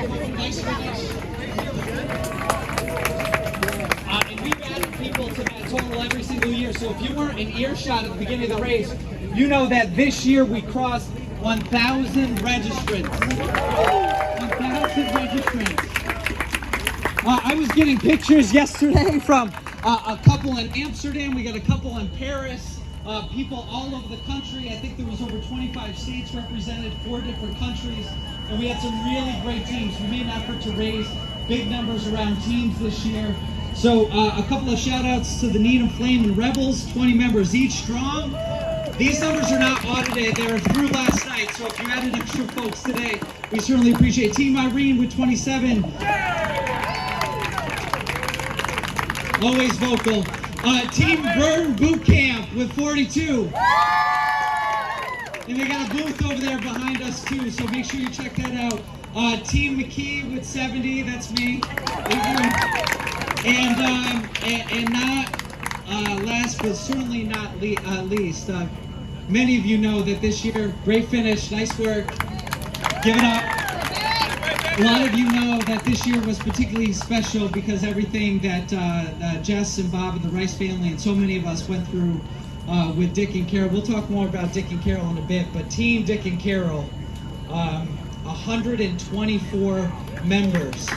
Nice finish. And we've added people to that total every single year. So if you weren't in earshot at the beginning of the race, you know that this year we crossed 1,000 registrants. 1,000 registrants. I was getting pictures yesterday from a couple in Amsterdam. We got a couple in Paris. People all over the country. I think there was over 25 states represented, 4 different countries, and we had some really great teams. We made an effort to raise big numbers around teams this year. So a couple of shout outs to the Needham Flame and Rebels, 20 members each strong. These numbers are not audited, they were through last night, so if you added extra folks today, we certainly appreciate it. Team Irene with 27. Always vocal. Team Burn Boot Camp with 42. And they got a booth over there behind us too, so make sure you check that out. Team McKee with 70, that's me. And not last but certainly not least, many of you know that this year, great finish, nice work, give it up. A lot of you know that this year was particularly special because everything that Jess and Bob and the Rice family and so many of us went through with Dick and Carol. We'll talk more about Dick and Carol in a bit, but Team Dick and Carol, 124 members.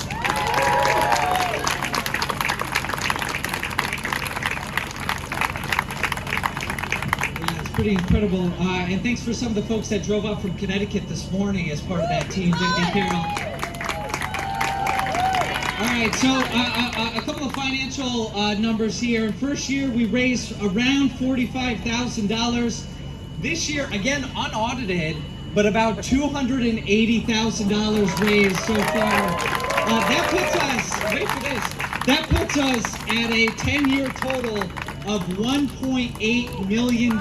Pretty incredible, and thanks for some of the folks that drove up from Connecticut this morning as part of that team, Dick and Carol. All right, so a couple of financial numbers here. First year, we raised around $45,000. This year, again, unaudited, but about $280,000 raised so far. That puts us, wait for this, that puts us at a 10-year total of $1.8 million.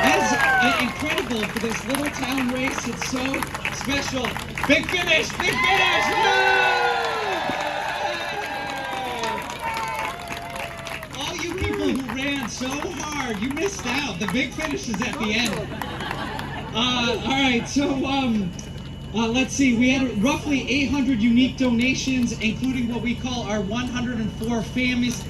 That's incredible for this little town race. It's so special. Big finish, big finish! Yay! All you people who ran so hard, you missed out. The big finish is at the end. All right, so let's see. We had roughly 800 unique donations, including what we call our 104 famous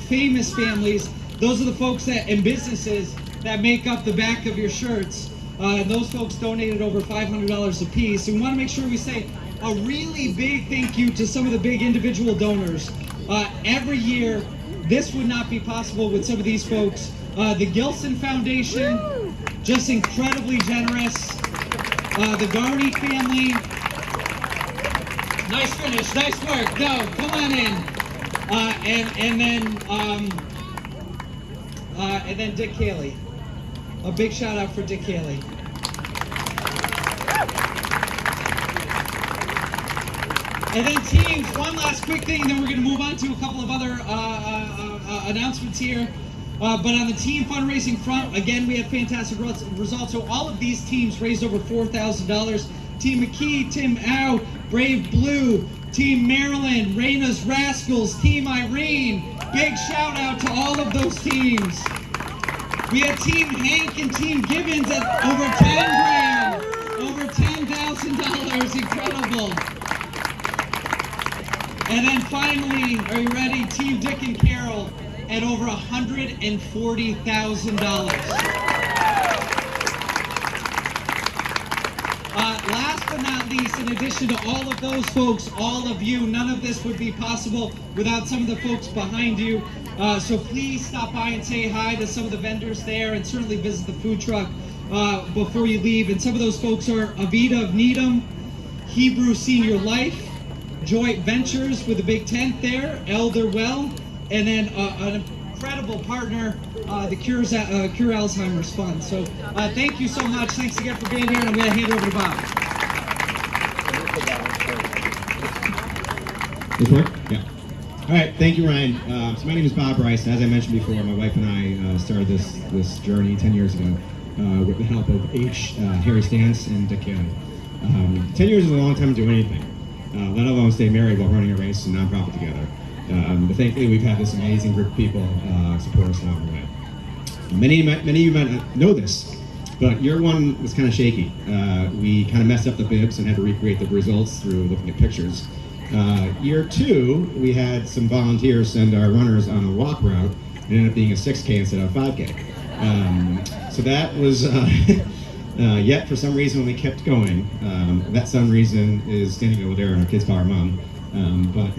families. Those are the folks that and businesses that make up the back of your shirts. Those folks donated over $500 a piece. And we want to make sure we say a really big thank you to some of the big individual donors. Every year, this would not be possible with some of these folks. The Gilson Foundation, just incredibly generous. The Garney family, nice finish, nice work. No, come on in. And then Dick Haley. A big shout out for Dick Haley. And then teams, one last quick thing, then we're going to move on to a couple of other announcements here. But on the team fundraising front, again, we had fantastic results. So all of these teams raised over $4,000. Team McKee, Tim Au, Brave Blue, Team Maryland, Raina's Rascals, Team Irene. Big shout out to all of those teams. We had Team Hank and Team Gibbons at over 10 grand, over $10,000, incredible. And then finally, are you ready? Team Dick and Carol at over $140,000. Last but not least, in addition to all of those folks, all of you, none of this would be possible without some of the folks behind you. So please stop by and say hi to some of the vendors there and certainly visit the food truck before you leave. And some of those folks are Avita of Needham, Hebrew Senior Life, Joint Ventures with a big tent there, Elder Well, and then an incredible partner, the Cure Alzheimer's Fund. So thank you so much. Thanks again for being here, and I'm going to hand it over to Bob. This work? Yeah. All right, thank you, Ryan. So my name is Bob Rice. As I mentioned before, my wife and I started this journey 10 years ago with the help of Harry Stance and Dick Haley. 10 years is a long time to do anything, let alone stay married while running a race and nonprofit together. But thankfully, we've had this amazing group of people support us along the way. Many of you might know this, But year one was kind of shaky. We kind of messed up the bibs and had to recreate the results through looking at pictures. Year two, we had some volunteers send our runners on a walk route. It ended up being a 6K instead of a 5K. So that was, yet for some reason we kept going. That some reason is standing over there and our kids call our mom. But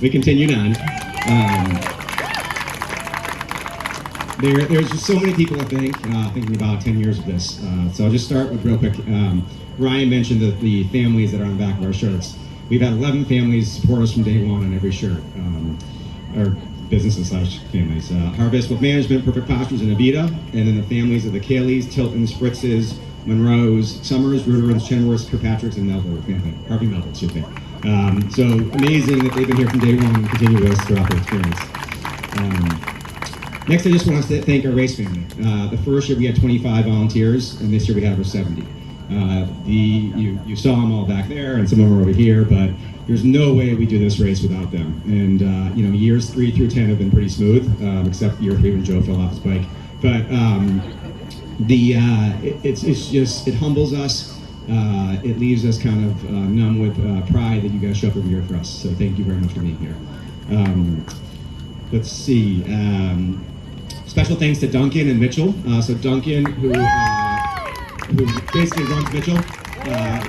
we continued on. There's just so many people, I think, thinking about 10 years of this. So I'll just start with real quick. Ryan mentioned the families that are on the back of our shirts. We've had 11 families support us from day one on every shirt, or businesses / families. Harvest with Management, Perfect Postures, and Avita, and then the families of the Kayleys, Tiltons, Fritzes, Monroes, Summers, Ruderans, Chenworths, Kirkpatricks, and Melville family. Harvey Melville, excuse me. So amazing that they've been here from day one and continue with us throughout their experience. Next, I just want to thank our race family. The first year we had 25 volunteers, and this year we had over 70. You saw them all back there, and some of them are over here, but there's no way we do this race without them. And years 3 through 10 have been pretty smooth, except year 3 when Joe fell off his bike. But it humbles us. It leaves us kind of numb with pride that you guys show up every year for us. So thank you very much for being here. Let's see. Special thanks to Duncan and Mitchell. So Duncan, who basically runs Mitchell,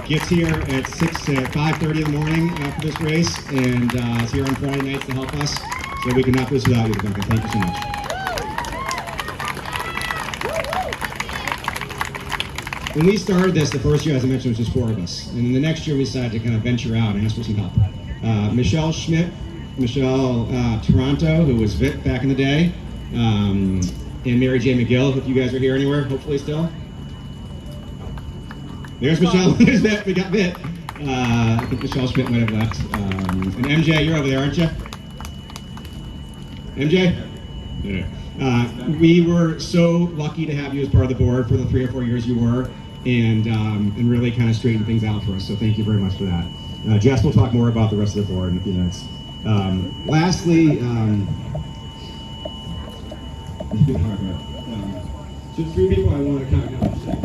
gets here at 5:30 in the morning after this race, and is here on Friday nights to help us. So we could not do this without you, Duncan. Thank you so much. When we started this, the first year, as I mentioned, was just 4 of us. And then the next year, we decided to kind of venture out and ask for some help. Michelle Schmidt, Michelle Toronto, who was Vit back in the day, and Mary J. McGill, if you guys are here anywhere, hopefully still. There's Michelle, there's Vit, we got Vit. I think Michelle Schmidt might have left. And MJ, you're over there, aren't you? MJ? Yeah. We were so lucky to have you as part of the board for the 3 or 4 years you were, and really kind of straightened things out for us, so thank you very much for that. Jess will talk more about the rest of the board in a few minutes. Lastly, so 3 people I want to kind of say.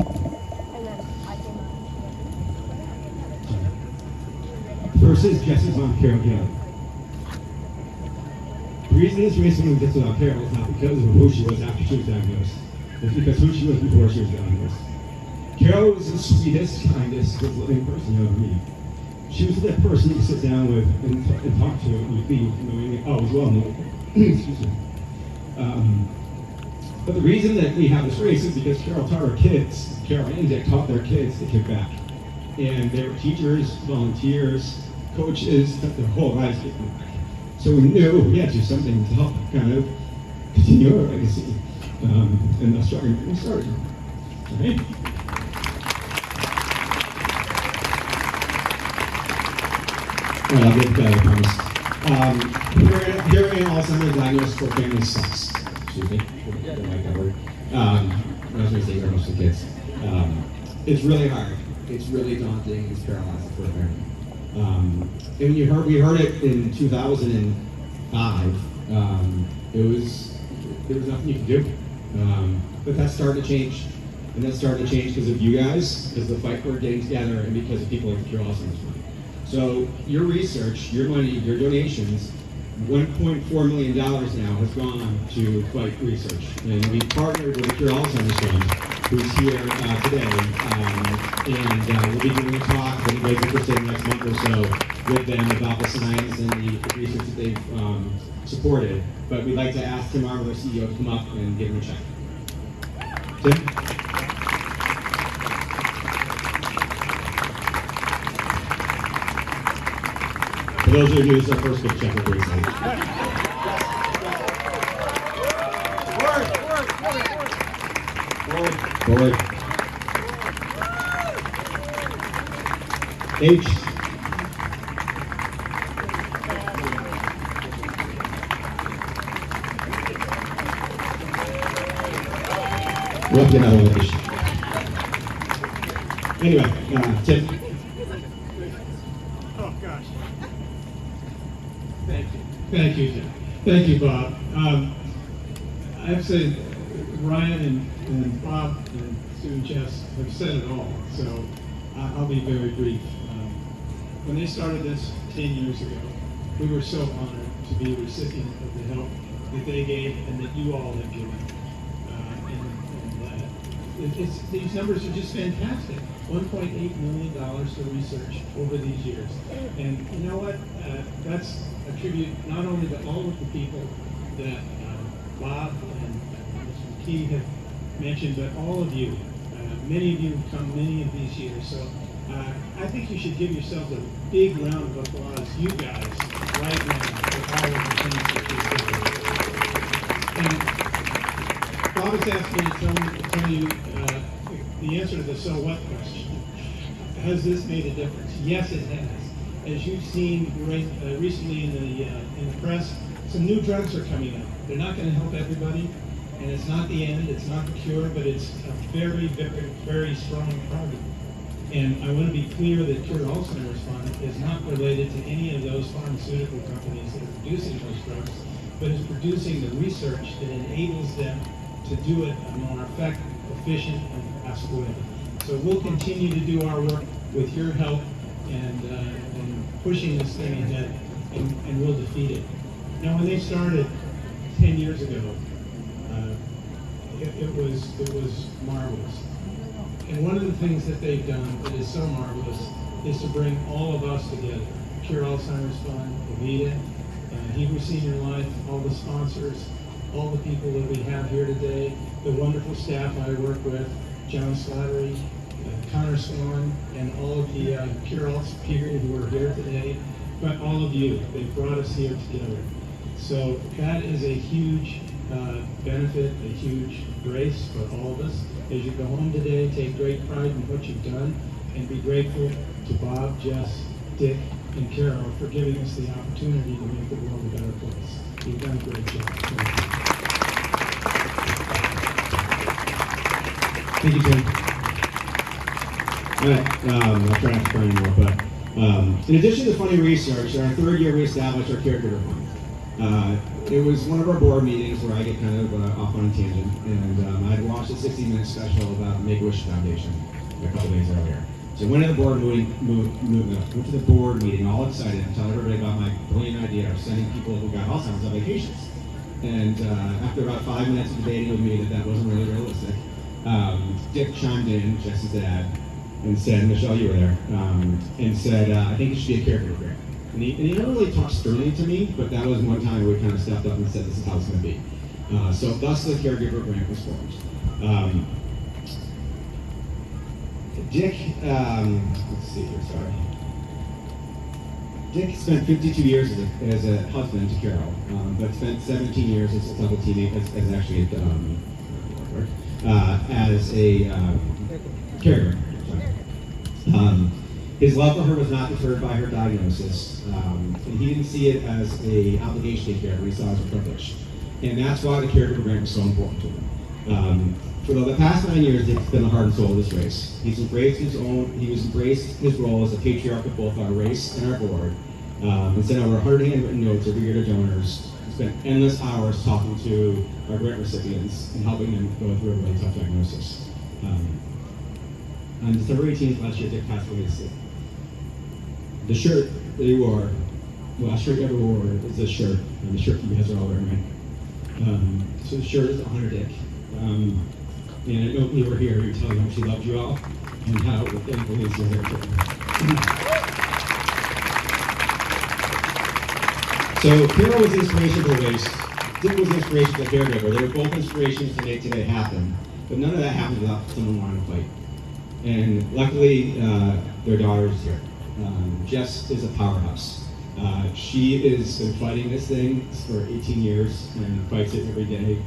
First is Jess's mom, Carol Gale. The reason this race woman gets without Carol is not because of who she was after she was diagnosed. It's because who she was before she was diagnosed. Carol was the sweetest, kindest, good living person you ever meet. She was that person you could sit down with and talk to and leave knowing, oh, it was well known. Excuse me. But the reason that we have this race is because Carol taught her kids, Carol and Dick taught their kids to give back. And they were teachers, volunteers, coaches, that their whole lives giving back. So we knew we had to do something to help kind of continue our legacy. And that's why we started. Okay? I'll get that, I promise. Hearing an Alzheimer's diagnosis for families sucks. Excuse me. I don't like that word. I was going to say for most of the kids. It's really hard. It's really daunting. It's paralyzing for a parent. And when we heard it in 2005, there was nothing you could do. But that started to change. And that started to change because of you guys, because of the fight we're getting together, and because of people like the Cure Alzheimer's Fund. So your research, your money, your donations, $1.4 million now has gone to fight research. And we partnered with the Cure Alzheimer's Fund, who's here today, and we'll be doing a talk if anybody's interested in the next month or so with them about the science and the research that they've supported. But we'd like to ask Tim Armour, their CEO, to come up and give him a check. Tim? For those of you, this is our first big check of recently. Forward. H. Rough it out with H. Anyway, Tim. Oh gosh. Thank you, Tim. Thank you, Bob. I have to say, Ryan and Bob and Sue and Jess have said it all, so I'll be very brief. When they started this 10 years ago, we were so honored to be a recipient of the help that they gave and that you all have given. These numbers are just fantastic. $1.8 million for research over these years. And you know what? That's a tribute not only to all of the people that Bob and Mr. McKee have mentioned, but all of you. Many of you have come many of these years. So I think you should give yourselves a big round of applause, you guys, right now, for all of the things that you're doing. And Bob has asked me to tell you the answer to the so what question. Has this made a difference? Yes, it has. As you've seen recently in the press, some new drugs are coming out. They're not going to help everybody, and it's not the end, it's not the cure, but it's a very, very, very strong target. And I want to be clear that Cure Alzheimer's Fund is not related to any of those pharmaceutical companies that are producing those drugs, but is producing the research that enables them to do it in a more effective, efficient, and fast way. So we'll continue to do our work with your help and pushing this thing ahead, and we'll defeat it. Now, when they started 10 years ago, it was marvelous. And one of the things that they've done that is so marvelous is to bring all of us together. Cure Alzheimer's Fund, Evita, Hebrew Senior Life, all the sponsors, all the people that we have here today, the wonderful staff I work with, John Slattery, Connor Swan, and all of the Cure Alts people who are here today, but all of you, they brought us here together. So that is a huge benefit, a huge grace for all of us. As you go home today, take great pride in what you've done, and be grateful to Bob, Jess, Dick, and Carol for giving us the opportunity to make the world a better place. You've done a great job. Thank you, Tim. All right, I'll try not to cry anymore, but in addition to funny research, in our third year we established our caregiver fund. It was one of our board meetings where I get kind of off on a tangent, and I'd watched a 60-minute special about Make-A-Wish Foundation a couple days earlier. So went to the board meeting all excited to tell everybody about my brilliant idea of sending people who got Alzheimer's on vacations. And after about 5 minutes of debating with me that wasn't really realistic, Dick chimed in, Jess's dad, and said, Michelle, you were there, and said, I think it should be a caregiver grant. And he never really talked sternly to me, but that was one time where we kind of stepped up and said, this is how it's going to be. So thus the caregiver grant was formed. Dick, let's see here, sorry. Dick spent 52 years as a husband to Carol, but spent 17 years as a double teammate, as a caregiver. His love for her was not deterred by her diagnosis, and he didn't see it as an obligation to care, but he saw it as a privilege. And that's why the caregiver grant was so important to him. For the past 9 years, Dick's been the heart and soul of this race. He's embraced his role as a patriarch of both our race and our board, and sent over 100 handwritten notes every year to donors. He spent endless hours talking to our grant recipients and helping them go through a really tough diagnosis. On December 18th last year, Dick passed away sick. The shirt that he wore, the last shirt he ever wore, is this shirt, and the shirt you guys are all wearing, right? So the shirt is Honor Dick. And I know if you were here, he would tell you how much he loved you all, and how thankful he is you're here today. So Carol was the inspiration for the race. Dick was the inspiration for the caregiver. They were both inspirations to make today happen, but none of that happened without someone wanting to fight. And luckily, their daughter is here. Jess is a powerhouse. She has been fighting this thing for 18 years and fights it every day.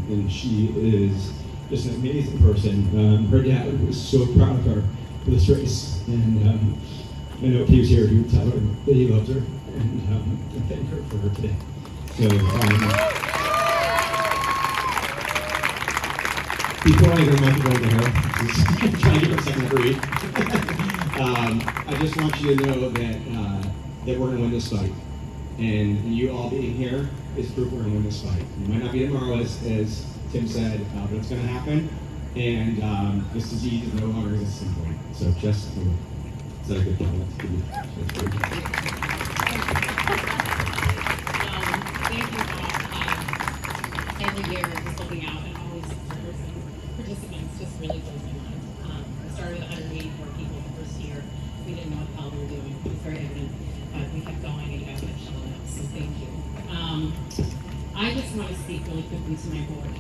And she is just an amazing person. Her dad was so proud of her for this race. And I know if he was here, he would tell her that he loves her and thank her for her today. So, before I even want to go to her, just trying to give her a second to breathe. I just want you to know that we're going to win this fight. And you all being here is proof we're going to win this fight. It might not be tomorrow as Tim said, but it's going to happen. And this disease no longer exists at some point. So just is that a good comment? Thank you, Bob. Every year, just looking out at all these supporters and participants just really blows my mind. We started with 184 people the first year. We didn't know what the hell we were doing. It was very evident, but we kept going, and you guys kept showing up. So thank you. I just want to speak really quickly to my board,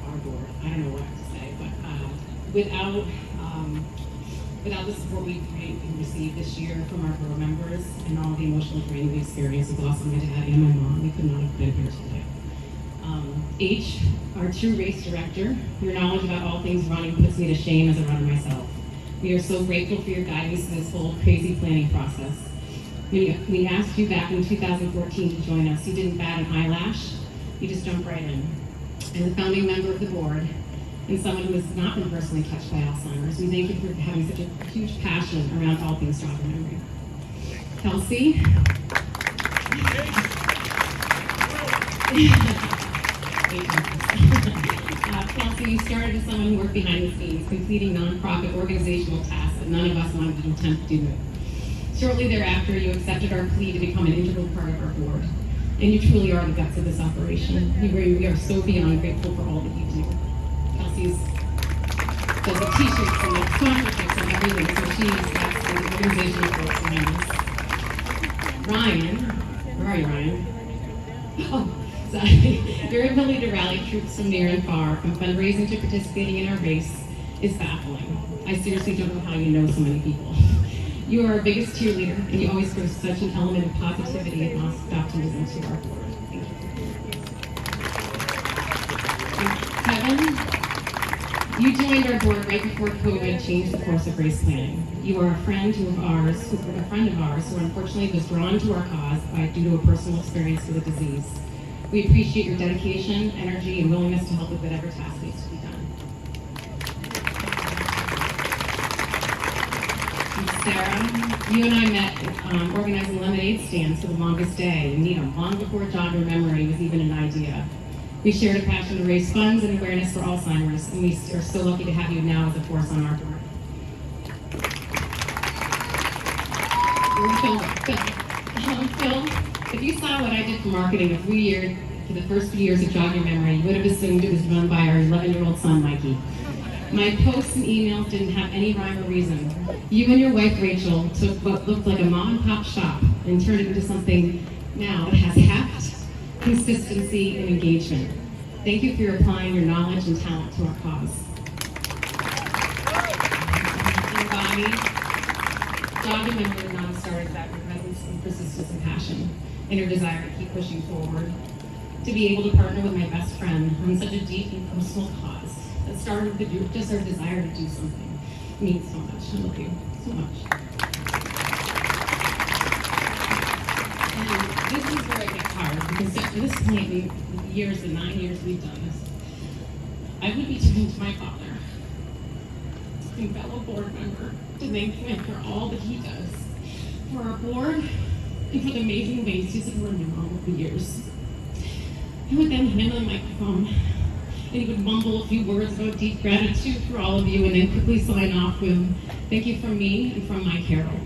our board. I don't know what to say, but without the support we've received this year from our board members and all the emotional training we experienced with loss of my dad and my mom, we could not have been here today. H, our true race director, your knowledge about all things running puts me to shame as a runner myself. We are so grateful for your guidance in this whole crazy planning process. We asked you back in 2014 to join us. You didn't bat an eyelash. You just jumped right in. As a founding member of the board, and someone who has not been personally touched by Alzheimer's, we thank you for having such a huge passion around all things jog your memory. Kelsey. Kelsey, you started as someone who worked behind the scenes, completing nonprofit organizational tasks that none of us wanted to attempt to do. Shortly thereafter, you accepted our plea to become an integral part of our board. And you truly are the guts of this operation. We are so beyond grateful for all that you do. Kelsey's does the t-shirts and the sponsorships and everything, so she's got the organizational folks behind us. Ryan, where are you, Ryan? Oh, sorry. Your ability to rally troops from near and far, from fundraising to participating in our race, is baffling. I seriously don't know how you know so many people. You are our biggest cheerleader, and you always bring such an element of positivity and optimism to our board. Thank you. Kevin, you joined our board right before COVID changed the course of race planning. You are a friend of ours who unfortunately was drawn to our cause due to a personal experience with the disease. We appreciate your dedication, energy, and willingness to help with whatever task needs to be done. Sarah, you and I met organizing lemonade stands for the longest day in Needham, long before Jog Your Memory was even an idea. We shared a passion to raise funds and awareness for Alzheimer's, and we are so lucky to have you now as a force on our board. Phil, if you saw what I did for marketing for the first few years of Jog Your Memory, you would have assumed it was run by our 11-year-old son, Mikey. My posts and emails didn't have any rhyme or reason. You and your wife, Rachel, took what looked like a mom and pop shop and turned it into something now that has heft, consistency, and engagement. Thank you for applying your knowledge and talent to our cause. And Bonnie, Jog Your Memory would not have started without your presence and persistence and passion, and your desire to keep pushing forward. To be able to partner with my best friend on such a deep and personal cause that started with just our desire to do something means so much. I love you so much. And this is where it gets hard, because at this point, in the 9 years we've done this, I would be turning to my father, and fellow board member, to thank him for all that he does for our board and for the amazing ways he's supported me all over the years. I would then hand him the microphone, and he would mumble a few words about deep gratitude for all of you, and then quickly sign off with, thank you from me and from my Carol.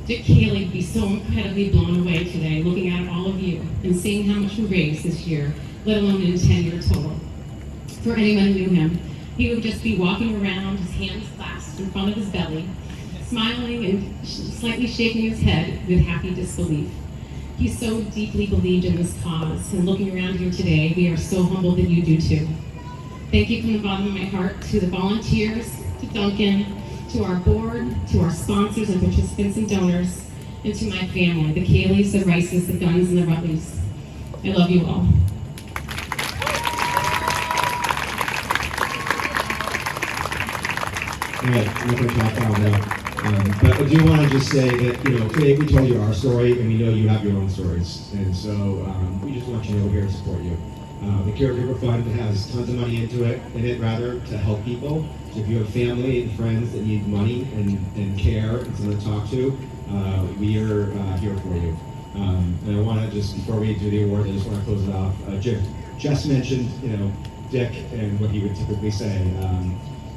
Dick Haley would be so incredibly blown away today looking at all of you and seeing how much we raised this year, let alone in 10 years total. For anyone who knew him, he would just be walking around, his hands clasped in front of his belly, smiling and slightly shaking his head with happy disbelief. He so deeply believed in this cause, and looking around here today, we are so humbled that you do too. Thank you from the bottom of my heart to the volunteers, to Duncan, to our board, to our sponsors and participants and donors, and to my family, the Kayleys, the Rices, the Guns, and the Rutleys. I love you all. All right, I'm not going to talk all now. But I do want to just say that, today we told you our story, and we know you have your own stories. And so we just want you to know we're here to support you. The Caregiver Fund has tons of money in it to help people. So if you have family and friends that need money and care and someone to talk to, we are here for you. And I want to just, before we do the award, I just want to close it off. Jess mentioned, Dick and what he would typically say.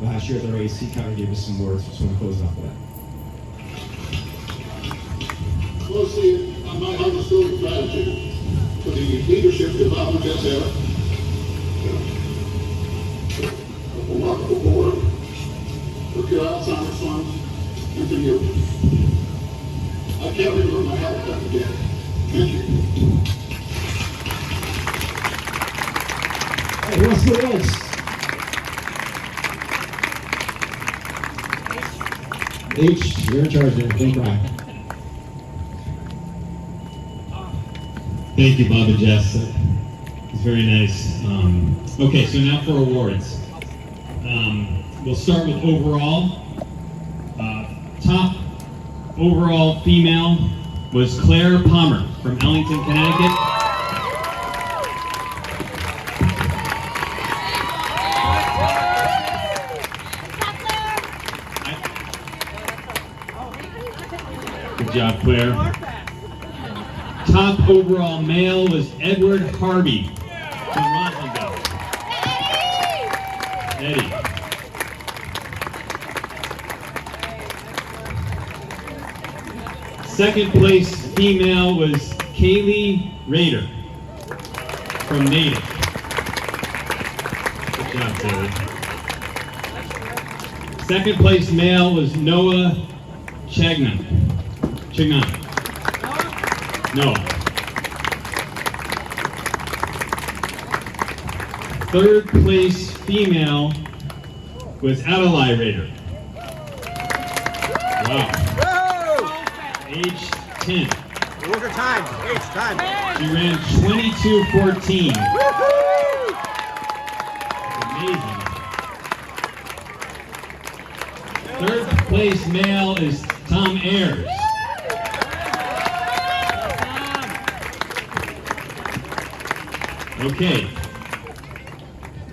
Last year at the race, he kind of gave us some words, so I just want to close it off with that. Mostly, my understood gratitude for the leadership that Bob just had. A remarkable board, for your Alzheimer's funds, and for you. I can't remember my health back again. Thank you. Hey, who wants to do this? H, you're in charge there. Don't cry. Thank you, Bob and Jess. It's very nice. Okay, so now for awards. We'll start with overall. Top overall female was Claire Palmer from Ellington, Connecticut. Good job, Claire. Top overall male was Edward Harvey from Roslindale. Eddie. Second place female was Kaylee Rader from Needham. Good job, Kaylee. Second place male was Noah Chagnon. Noah. Third place female was Adelaide Rader. Wow. Age 10. Look at time. Age time. She ran 22:14. Amazing. Third place male is Tom Ayers. Okay.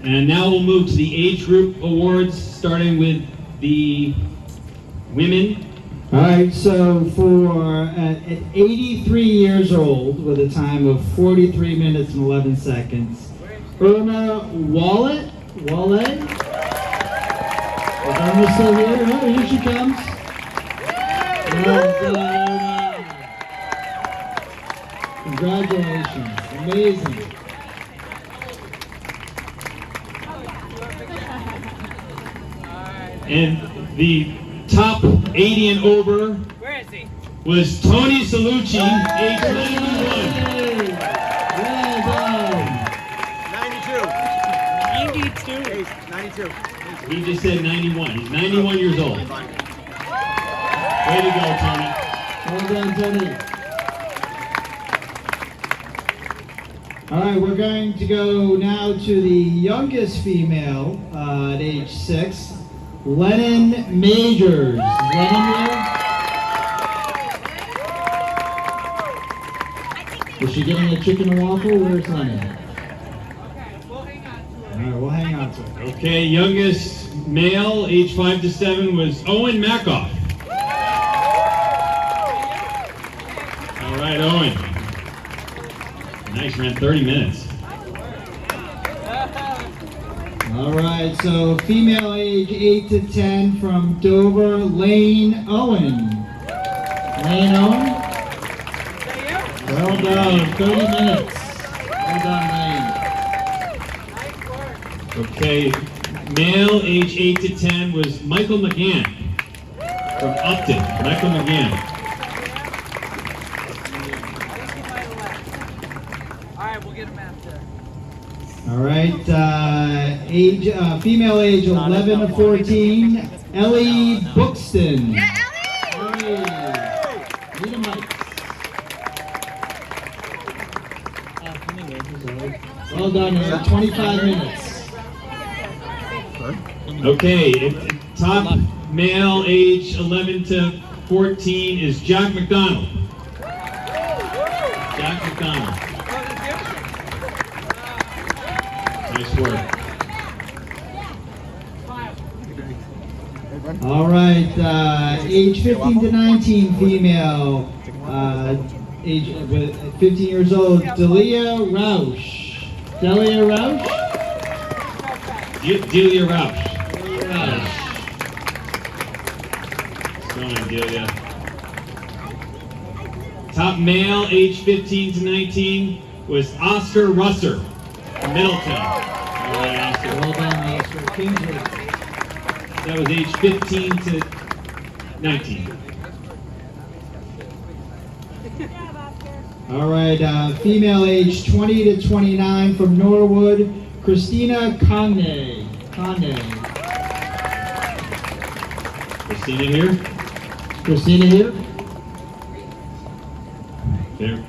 And now we'll move to the age group awards, starting with the women. All right, so for at 83 years old with a time of 43 minutes and 11 seconds, Irma Wallet? Is Irma still here? Oh, here she comes. Well done, Irma. Congratulations, amazing. And the top 80 and over was Tony Salucci, age 91. Well done. 92. 92. He just said 91. He's 91 years old. Way to go, Tony. Well done, Tony. All right, we're going to go now to the youngest female at age 6, Lennon Majors. Is Lennon here? Is she getting a chicken and waffle? Where's Lennon? All right, we'll hang on to it. Okay, youngest male, age 5 to 7, was Owen Mackoff. All right, Owen. Nice, ran 30 minutes. All right, so female age 8 to 10 from Dover, Lane Owen. Lane Owen? Well done, 30 minutes. Well done, Lane. Okay, male, age 8 to 10, was Michael McGann from Upton. Michael McGann. All right, female age 11 to 14, Ellie Buxton. Yeah, Ellie! Needham Heights. Well done, 25 minutes. Okay, top male, age 11 to 14, is Jack McDonald. Jack McDonald. Nice work. All right, age 15 to 19 female, age 15 years old, Delia Roush. Delia Roush? Delia Rausch. What's going on, Delia? Top male, age 15 to 19, was Oscar Russer from Middleton. All right, Oscar. Well done, Oscar. Kingsley. That was age 15 to 19. All right, female age 20 to 29 from Norwood, Christina Conde. Christina here. Christina here. There.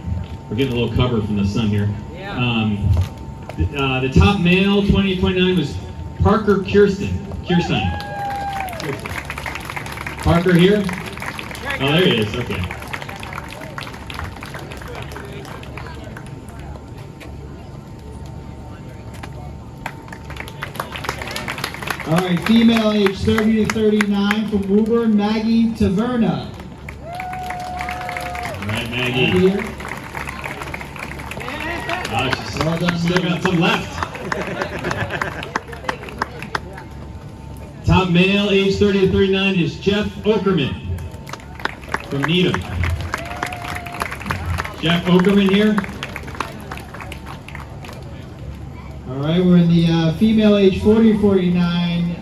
We're getting a little cover from the sun here. The top male, 20 to 29, was Parker Kirstein. Parker here? Oh, there he is. Okay. All right, female age 30 to 39 from Woburn, Maggie Taverna. All right, Maggie. Here. Oh, she's Well done, still Maggie. got some left. Top male, age 30 to 39, is Jeff Okerman from Needham. Jeff Okerman here. All right, we're in the female age 40 to 49,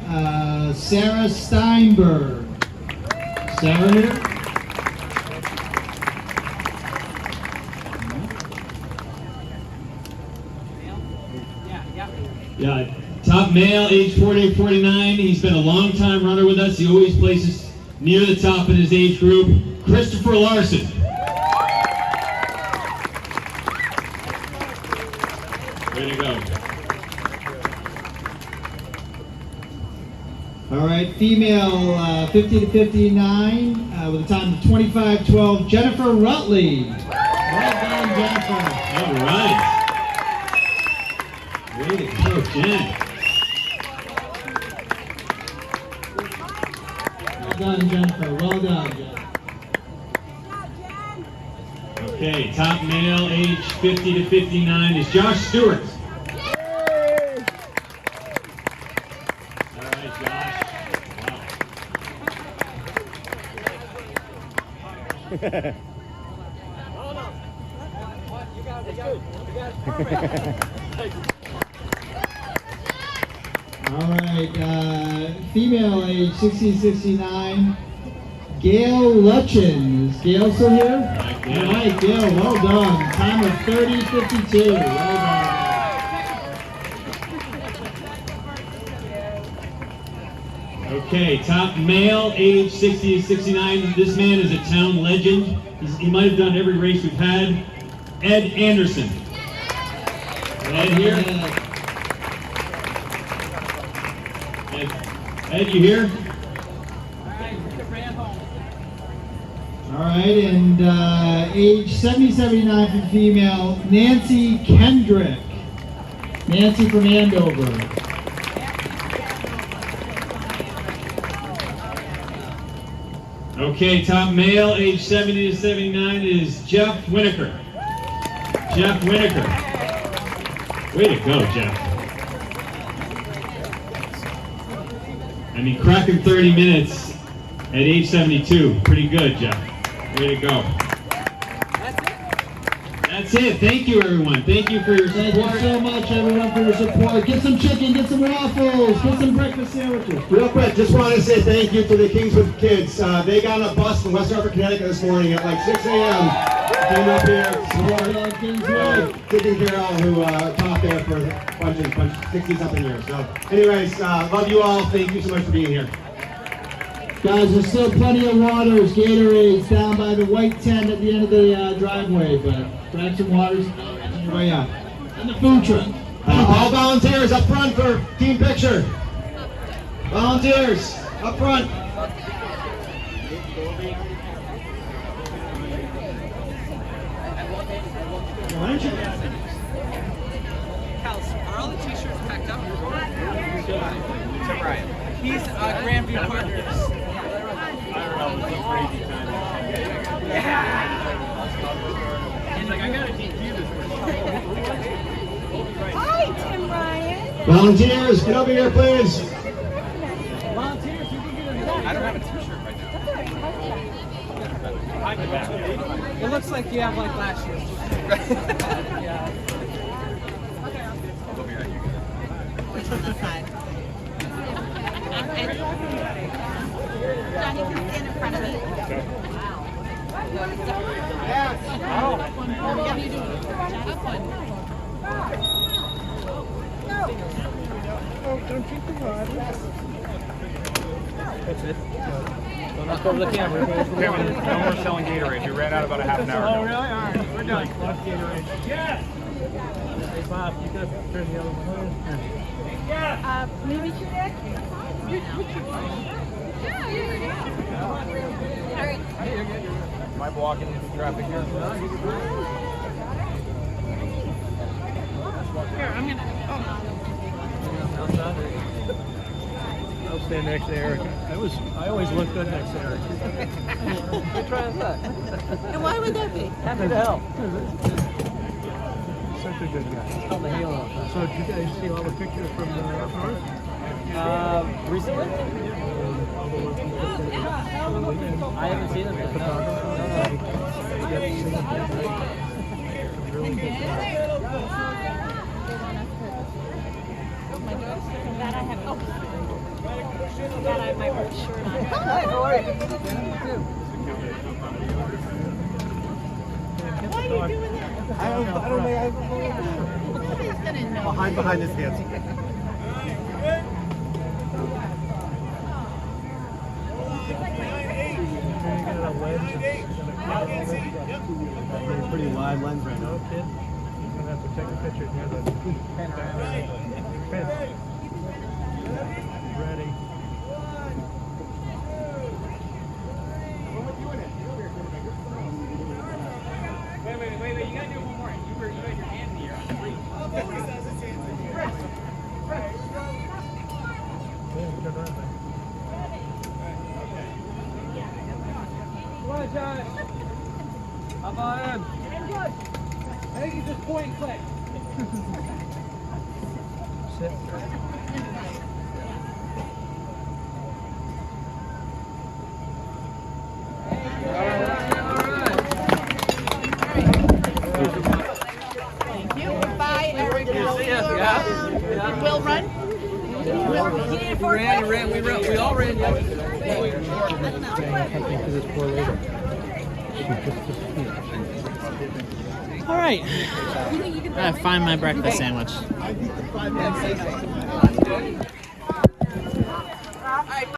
Sarah Steinberg. Sarah here. Yeah, top male, age 40 to 49. He's been a long time runner with us. He always places near the top in his age group. Christopher Larson. Way to go. All right, female 50 to 59 with a time of 25:12, Jennifer Rutley. Well done, Jennifer. All right. Way to go, Jen. Well done, Jennifer. Well done, Jen. Okay, top male, age 50 to 59, is Josh Stewart. All right, Josh. Wow. All right, female age 60 to 69, Gail Lutchen. Is Gail still here? Right, Gail. All right, Gail, well done. Time of 30:52. Well done. Okay, top male, age 60 to 69. This man is a town legend. He might have done every race we've had. Ed Anderson. Ed here? Ed, you here? All right, and age 70-79 for female, Nancy Kendrick. Nancy from Andover. Okay, top male, age 70 to 79 is Jeff Winokur. Jeff Winokur. Way to go, Jeff. I mean, cracking 30 minutes at age 72. Pretty good, Jeff. Way to go. That's it. Thank you, everyone. Thank you for your Thank you support. so much, everyone, for your support. Get some chicken, get some waffles, get some breakfast sandwiches. Real quick, just wanted to say thank you to the Kingswood kids. They got on a bus from West Hartford, Connecticut this morning at like 6 a.m. Came up here to support Dick and Carol, who taught there for a bunch of 60-something years. So anyways, love you all. Thank you so much for being here. Guys, there's still plenty of waters, Gatorades down by the white tent at the end of the driveway, but grab some waters on your way out. And the food truck. All volunteers up front for team picture. Volunteers up front. Why don't you? Are all the t-shirts packed up? To Brian. He's Grandview Partners. He's like, I gotta DQ this one. Hi, Tim Ryan. Volunteers, get over here, please. It looks like you have like last year. Yeah. Johnny, can you stand in front of me? What are you doing? Have fun. That's it. Don't knock over the camera. Kevin, no more selling Gatorade. We ran out about a half an hour ago. Oh, really? All right, we're done. Yes! Hey, Bob, you got to turn the other one. Maybe you did? All right. Am I blocking traffic here? Here, I'm gonna. I'll stand next to Eric. I always look good next to Eric. What try is that? And why would that be? Happy to help. Such a good guy. Called the halo. So did you guys see all the pictures from up north? Recently? I haven't seen them yet. Really good guy. My daughter's looking bad. I have. Oh. That I have my old shirt on. Hi, how are you? Why are you doing that? I don't think Nobody's gonna know. I'll hide behind this hands. Pretty wide lens right now. Kid, I'm gonna have to take a picture near the panoramic. Ready. Wait, you gotta do one more. You had your hand in the air on three. Come on, Josh. How about him? I think you just point and click. Sit. Thank you. Bye, Eric. We'll run. We all ran. All right. I gotta find my breakfast sandwich.